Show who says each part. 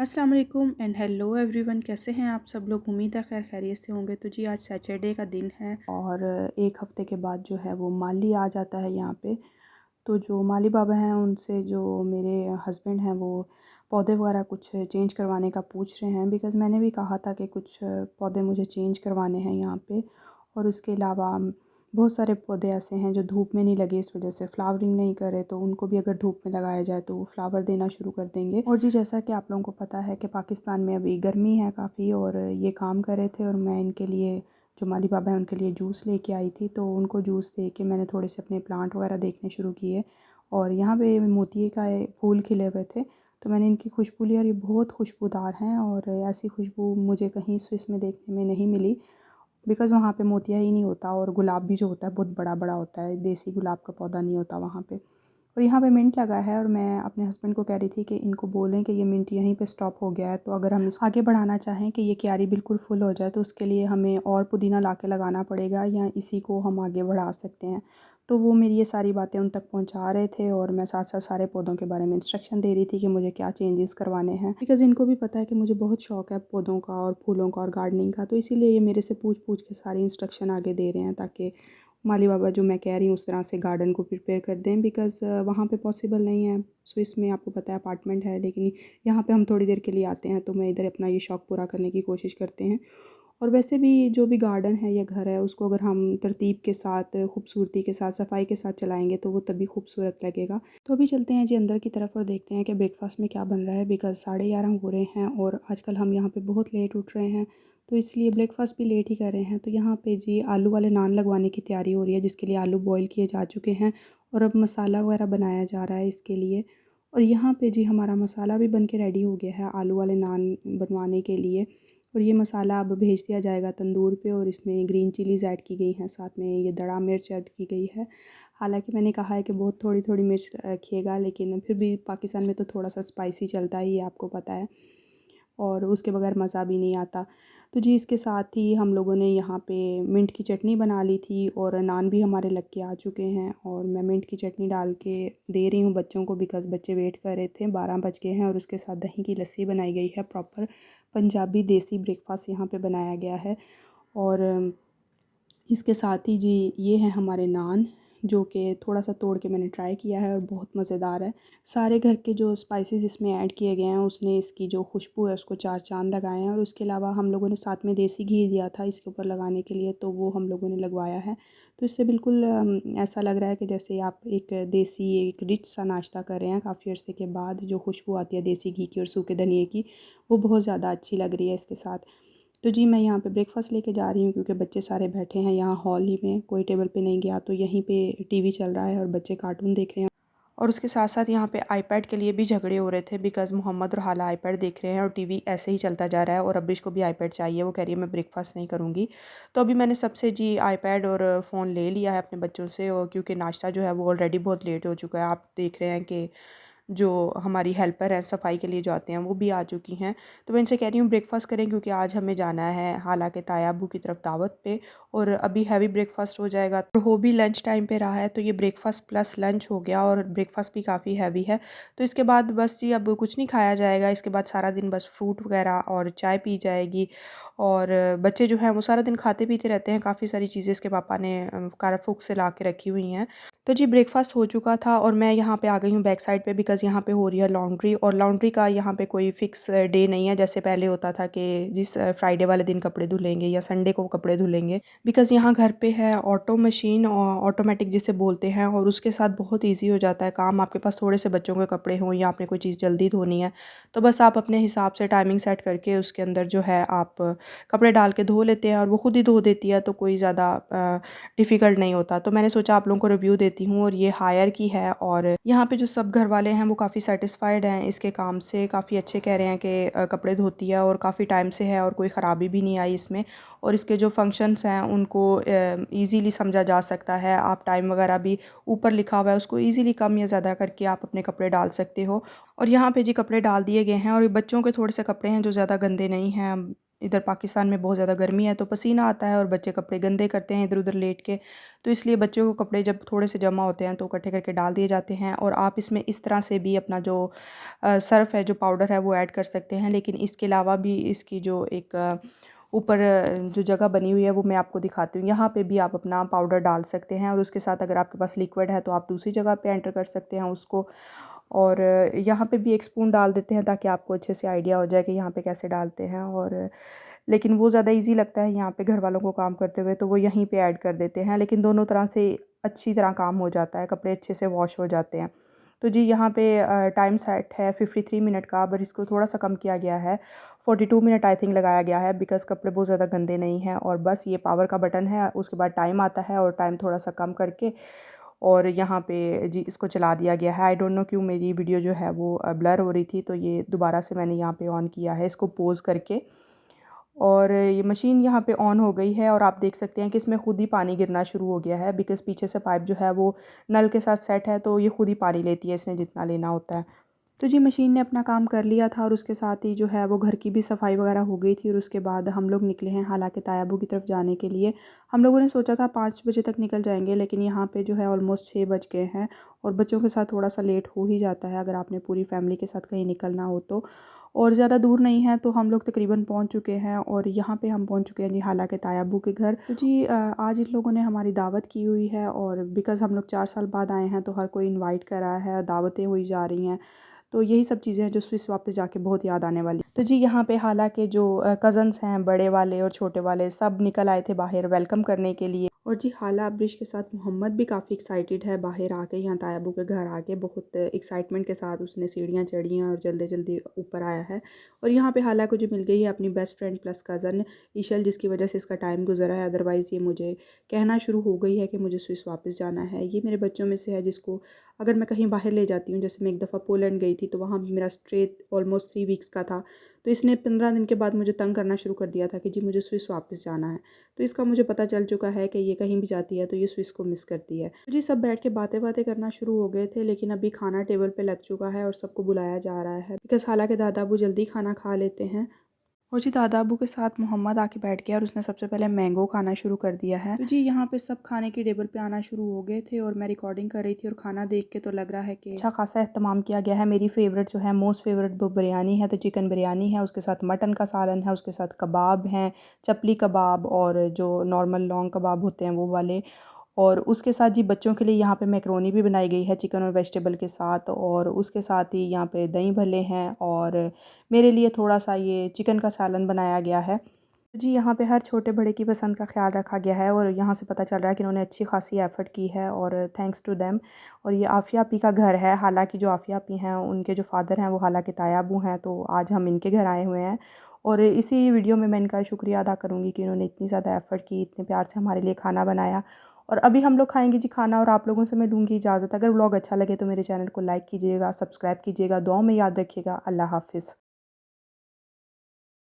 Speaker 1: अस्सलाम वालेकुम and hello everyone. कैसे हैं आप सब लोग? उम्मीद है खैर खैरियत से होंगे। तो जी आज सैटरडे का दिन है और एक हफ़्ते के बाद जो है वो माली आ जाता है यहाँ पे। तो जो माली बाबा हैं उनसे जो मेरे हस्बैंड हैं वो पौधे वगैरह कुछ चेंज करवाने का पूछ रहे हैं, बिकॉज़ मैंने भी कहा था कि कुछ पौधे मुझे चेंज करवाने हैं यहाँ पे। और उसके अलावा बहुत सारे पौधे ऐसे हैं जो धूप में नहीं लगे, इस वजह से फ्लावरिंग नहीं करे, तो उनको भी अगर धूप में लगाया जाए तो वो फ्लावर देना शुरू कर देंगे। और जी जैसा कि आप लोगों को पता है कि पाकिस्तान में अभी गर्मी है काफ़ी, और ये काम कर रहे थे और मैं इनके लिए जो माली बाबा हैं उनके लिए जूस लेके आई थी। तो उनको जूस दे के मैंने थोड़े से अपने प्लांट वगैरह देखने शुरू किए। और यहाँ पे मोतिये का फूल खिले हुए थे, तो मैंने इनकी खुशबू ली और ये बहुत खुशबूदार हैं और ऐसी खुशबू मुझे कहीं स्विस में देखने में नहीं मिली, बिकॉज़ वहाँ पे मोतिया ही नहीं होता। और गुलाब भी जो होता है बहुत बड़ा बड़ा होता है, देसी गुलाब का पौधा नहीं होता वहाँ पे। और यहाँ पे मिंट लगा है और मैं अपने हस्बैंड को कह रही थी कि इनको बोलें कि ये मिंट यहीं पे स्टॉप हो गया है, तो अगर हम इसको आगे बढ़ाना चाहें कि ये क्यारी बिल्कुल फुल हो जाए तो उसके लिए हमें और पुदीना ला के लगाना पड़ेगा, या इसी को हम आगे बढ़ा सकते हैं। तो वो मेरी ये सारी बातें उन तक पहुँचा रहे थे और मैं साथ साथ सारे पौधों के बारे में इंस्ट्रक्शन दे रही थी कि मुझे क्या चेंजेस करवाने हैं, बिकॉज़ इनको भी पता है कि मुझे बहुत शौक है पौधों का और फूलों का और गार्डनिंग का। तो इसीलिए ये मेरे से पूछ पूछ के सारे इंस्ट्रक्शन आगे दे रहे हैं, ताकि माली बाबा जो मैं कह रही हूँ उस तरह से गार्डन को प्रिपेयर कर दें, बिकॉज़ वहाँ पे पॉसिबल नहीं है। स्विस में आपको पता है अपार्टमेंट है, लेकिन यहाँ पे हम थोड़ी देर के लिए आते हैं, तो मैं इधर अपना ये शौक़ पूरा करने की कोशिश करते हैं। और वैसे भी जो भी गार्डन है या घर है उसको अगर हम तरतीब के साथ, खूबसूरती के साथ, सफाई के साथ चलाएँगे तो वो तभी खूबसूरत लगेगा। तो अभी चलते हैं जी अंदर की तरफ और देखते हैं कि ब्रेकफ़ास्ट में क्या बन रहा है, बिकॉज़ 11:30 हो रहे हैं और आजकल हम यहाँ पे बहुत लेट उठ रहे हैं, तो इसलिए ब्रेकफ़ास्ट भी लेट ही कर रहे हैं। तो यहाँ पे जी आलू वाले नान लगवाने की तैयारी हो रही है, जिसके लिए आलू बॉयल किए जा चुके हैं और अब मसाला वगैरह बनाया जा रहा है इसके लिए। और यहाँ पे जी हमारा मसाला भी बन के रेडी हो गया है आलू वाले नान बनवाने के लिए। और ये मसाला अब भेज दिया जाएगा तंदूर पे, और इसमें ग्रीन चिलीज़ ऐड की गई हैं, साथ में ये दड़ा मिर्च ऐड की गई है। हालाँकि मैंने कहा है कि बहुत थोड़ी-थोड़ी मिर्च रखिएगा, लेकिन फिर भी पाकिस्तान में तो थोड़ा-सा स्पाइसी चलता ही है, आपको पता है, और उसके बगैर मज़ा भी नहीं आता। तो जी इसके साथ ही हम लोगों ने यहाँ पे मिंट की चटनी बना ली थी और नान भी हमारे लग के आ चुके हैं, और मैं मिंट की चटनी डाल के दे रही हूँ बच्चों को, बिकॉज़ बच्चे वेट कर रहे थे। 12 बज गए हैं और उसके साथ दही की लस्सी बनाई गई है। प्रॉपर पंजाबी देसी ब्रेकफ़ास्ट यहाँ पे बनाया गया है। और इसके साथ ही जी ये हैं हमारे नान, जो कि थोड़ा-सा तोड़ के मैंने ट्राई किया है और बहुत मज़ेदार है। सारे घर के जो स्पाइसेस इसमें ऐड किए गए हैं उसने इसकी जो खुशबू है उसको चार चाँद लगाए हैं। और उसके अलावा हम लोगों ने साथ में देसी घी दिया था इसके ऊपर लगाने के लिए, तो वो हम लोगों ने लगवाया है। तो इससे बिल्कुल ऐसा लग रहा है कि जैसे आप एक देसी एक रिच सा नाश्ता कर रहे हैं काफ़ी अरसे के बाद। जो खुशबू आती है देसी घी की और सूखे धनिये की, वो बहुत ज़्यादा अच्छी लग रही है इसके साथ। तो जी मैं यहाँ पे ब्रेकफ़ास्ट लेके जा रही हूँ, क्योंकि बच्चे सारे बैठे हैं यहाँ हॉल ही में, कोई टेबल पे नहीं गया। तो यहीं पे टीवी चल रहा है और बच्चे कार्टून देख रहे हैं। और उसके साथ-साथ यहाँ पे आईपैड के लिए भी झगड़े हो रहे थे, बिकॉज़ मोहम्मद और हाला आईपैड देख रहे हैं और टीवी ऐसे ही चलता जा रहा है, और अब्रिश को भी आईपैड चाहिए। वो कह रही है मैं ब्रेकफ़ास्ट नहीं करूँगी। तो अभी मैंने सबसे जी आईपैड और फ़ोन ले लिया है अपने बच्चों से, और क्योंकि नाश्ता जो है वो ऑलरेडी बहुत लेट हो चुका है। आप देख रहे हैं कि जो हमारी हेल्पर हैं सफाई के लिए जो आते हैं वो भी आ चुकी हैं। तो मैं इनसे कह रही हूँ ब्रेकफ़ास्ट करें, क्योंकि आज हमें जाना है हालाँकि ताया अब्बू की तरफ दावत पे, और अभी हैवी ब्रेकफ़ास्ट हो जाएगा। तो हो भी लंच टाइम पे रहा है, तो ये ब्रेकफ़ास्ट प्लस लंच हो गया और ब्रेकफ़ास्ट भी काफ़ी हैवी है। तो इसके बाद बस जी अब कुछ नहीं खाया जाएगा, इसके बाद सारा दिन बस फ्रूट वग़ैरह और चाय पी जाएगी। और बच्चे जो हैं वो सारा दिन खाते पीते रहते हैं, काफ़ी सारी चीज़ें इसके पापा ने कारफूक से ला के रखी हुई हैं। तो जी ब्रेकफ़ास्ट हो चुका था और मैं यहाँ पे आ गई हूँ बैक साइड पे, बिकॉज़ यहाँ पे हो रही है लॉन्ड्री, और लॉन्ड्री का यहाँ पे कोई फ़िक्स डे नहीं है, जैसे पहले होता था कि जिस फ्राइडे वाले दिन कपड़े धुलेंगे या संडे को कपड़े धुलेंगे। बिकॉज़ यहाँ घर पे है ऑटो मशीन, ऑटोमेटिक जिसे बोलते हैं, और उसके साथ बहुत ईज़ी हो जाता है काम। आपके पास थोड़े से बच्चों के कपड़े हों या आपने कोई चीज़ जल्दी धोनी है, तो बस आप अपने हिसाब से टाइमिंग सेट करके उसके अंदर जो है आप कपड़े डाल के धो लेते हैं, और वो खुद ही धो देती है, तो कोई ज़्यादा डिफ़िकल्ट नहीं होता। तो मैंने सोचा आप लोगों को रिव्यू देती हूँ, और ये हायर की है, और यहाँ पे जो सब घर वाले हैं वो काफ़ी सैटिस्फाइड हैं इसके काम से, काफ़ी अच्छे कह रहे हैं कि कपड़े धोती है और काफ़ी टाइम से है और कोई ख़राबी भी नहीं आई इसमें। और इसके जो फंक्शंस हैं उनको ईज़िली समझा जा सकता है। आप टाइम वगैरह भी ऊपर लिखा हुआ है, उसको ईज़िली कम या ज़्यादा करके आप अपने कपड़े डाल सकते हो। और यहाँ पे जी कपड़े डाल दिए गए हैं, और ये बच्चों के थोड़े से कपड़े हैं जो ज़्यादा गंदे नहीं हैं। इधर पाकिस्तान में बहुत ज़्यादा गर्मी है तो पसीना आता है और बच्चे कपड़े गंदे करते हैं इधर उधर लेट के। तो इसलिए बच्चों को कपड़े जब थोड़े से जमा होते हैं तो इकट्ठे करके डाल दिए जाते हैं। और आप इसमें इस तरह से भी अपना जो सर्फ़ है, जो पाउडर है, वो ऐड कर सकते हैं। लेकिन इसके अलावा भी इसकी जो एक ऊपर जो जगह बनी हुई है वो मैं आपको दिखाती हूँ। यहाँ पे भी आप अपना पाउडर डाल सकते हैं और उसके साथ अगर आपके पास लिक्विड है तो आप दूसरी जगह पे एंटर कर सकते हैं उसको। और यहाँ पे भी 1 स्पून डाल देते हैं ताकि आपको अच्छे से आइडिया हो जाए कि यहाँ पे कैसे डालते हैं। और लेकिन वो ज़्यादा ईज़ी लगता है यहाँ पे घर वालों को काम करते हुए, तो वो यहीं पे ऐड कर देते हैं। लेकिन दोनों तरह से अच्छी तरह काम हो जाता है, कपड़े अच्छे से वॉश हो जाते हैं। तो जी यहाँ पे टाइम सेट है 53 मिनट का, बट इसको थोड़ा-सा कम किया गया है, 42 मिनट आई थिंक लगाया गया है, बिकॉज़ कपड़े बहुत ज़्यादा गंदे नहीं हैं। और बस ये पावर का बटन है, उसके बाद टाइम आता है और टाइम थोड़ा-सा कम करके और यहाँ पे जी इसको चला दिया गया है। आई डोंट नो क्यों मेरी वीडियो जो है वो ब्लर हो रही थी, तो ये दोबारा से मैंने यहाँ पे ऑन किया है इसको पॉज़ करके। और ये मशीन यहाँ पे ऑन हो गई है और आप देख सकते हैं कि इसमें खुद ही पानी गिरना शुरू हो गया है, बिकॉज़ पीछे से पाइप जो है वो नल के साथ सेट है, तो ये खुद ही पानी लेती है इसने जितना लेना होता है। तो जी मशीन ने अपना काम कर लिया था और उसके साथ ही जो है वो घर की भी सफाई वगैरह हो गई थी और उसके बाद हम लोग निकले हैं हालांकि तायाबू की तरफ जाने के लिए। हम लोगों ने सोचा था 5 बजे तक निकल जाएंगे, लेकिन यहाँ पे जो है ऑलमोस्ट 6 बज गए हैं और बच्चों के साथ थोड़ा सा लेट हो ही जाता है अगर आपने पूरी फैमिली के साथ कहीं निकलना हो तो। और ज़्यादा दूर नहीं है तो हम लोग तकरीबन पहुँच चुके हैं और यहाँ पे हम पहुँच चुके हैं जी हालांकि तायाबू के घर। तो जी आज इन लोगों ने हमारी दावत की हुई है और बिकॉज़ हम लोग 4 साल बाद आए हैं तो हर कोई इनवाइट कर रहा है, दावतें हुई जा रही हैं। तो यही सब चीज़ें हैं जो स्विस वापस जाके बहुत याद आने वाली। तो जी यहाँ पे हालाँकि जो कज़न्स हैं, बड़े वाले और छोटे वाले, सब निकल आए थे बाहर वेलकम करने के लिए। और जी हाला अब्रिश के साथ मोहम्मद भी काफ़ी एक्साइटेड है बाहर आके, यहाँ तायाबू के घर आके बहुत एक्साइटमेंट के साथ उसने सीढ़ियाँ चढ़ी हैं और जल्दी जल्दी ऊपर आया है। और यहाँ पे हाला को जो मिल गई है अपनी बेस्ट फ्रेंड प्लस कज़न ईशल, जिसकी वजह से इसका टाइम गुजरा है। अदरवाइज़ ये मुझे कहना शुरू हो गई है कि मुझे स्विस वापस जाना है। ये मेरे बच्चों में से है जिसको अगर मैं कहीं बाहर ले जाती हूँ, जैसे मैं एक दफ़ा पोलैंड गई थी तो वहाँ भी मेरा स्ट्रे ऑलमोस्ट 3 वीक्स का था, तो इसने 15 दिन के बाद मुझे तंग करना शुरू कर दिया था कि जी मुझे स्विस वापस जाना है। तो इसका मुझे पता चल चुका है कि ये कहीं भी जाती है तो ये स्विस को मिस करती है। तो जी सब बैठ के बातें बातें करना शुरू हो गए थे, लेकिन अभी खाना टेबल पे लग चुका है और सबको बुलाया जा रहा है, बिकॉज़ हालांकि दादा अबू जल्दी खाना खा लेते हैं। और जी दादा अबू के साथ मोहम्मद आके बैठ गया और उसने सबसे पहले मैंगो खाना शुरू कर दिया है। तो जी यहाँ पे सब खाने की टेबल पे आना शुरू हो गए थे और मैं रिकॉर्डिंग कर रही थी और खाना देख के तो लग रहा है कि अच्छा खासा एहतमाम किया गया है। मेरी फेवरेट जो है, मोस्ट फेवरेट, वो बिरयानी है, तो चिकन बिरयानी है, उसके साथ मटन का सालन है, उसके साथ कबाब हैं, चपली कबाब और जो नॉर्मल लॉन्ग कबाब होते हैं वो वाले। और उसके साथ जी बच्चों के लिए यहाँ पे मैकरोनी भी बनाई गई है चिकन और वेजिटेबल के साथ, और उसके साथ ही यहाँ पे दही भल्ले हैं और मेरे लिए थोड़ा-सा ये चिकन का सालन बनाया गया है। जी यहाँ पे हर छोटे बड़े की पसंद का ख़्याल रखा गया है और यहाँ से पता चल रहा है कि इन्होंने अच्छी खासी एफ़र्ट की है और थैंक्स टू देम। और ये आफ़िया आपी का घर है, हालाँकि जो आफ़िया आपी हैं उनके जो फ़ादर हैं वो हालाँकि तायाबू हैं, तो आज हम इनके घर आए हुए हैं। और इसी वीडियो में मैं इनका शुक्रिया अदा करूँगी कि इन्होंने इतनी ज़्यादा एफ़र्ट की, इतने प्यार से हमारे लिए खाना बनाया। और अभी हम लोग खाएँगे जी खाना और आप लोगों से मैं लूँगी इजाज़त। अगर व्लॉग अच्छा लगे तो मेरे चैनल को लाइक कीजिएगा, सब्सक्राइब कीजिएगा, दुआओं में याद रखिएगा। अल्लाह हाफ़िज़।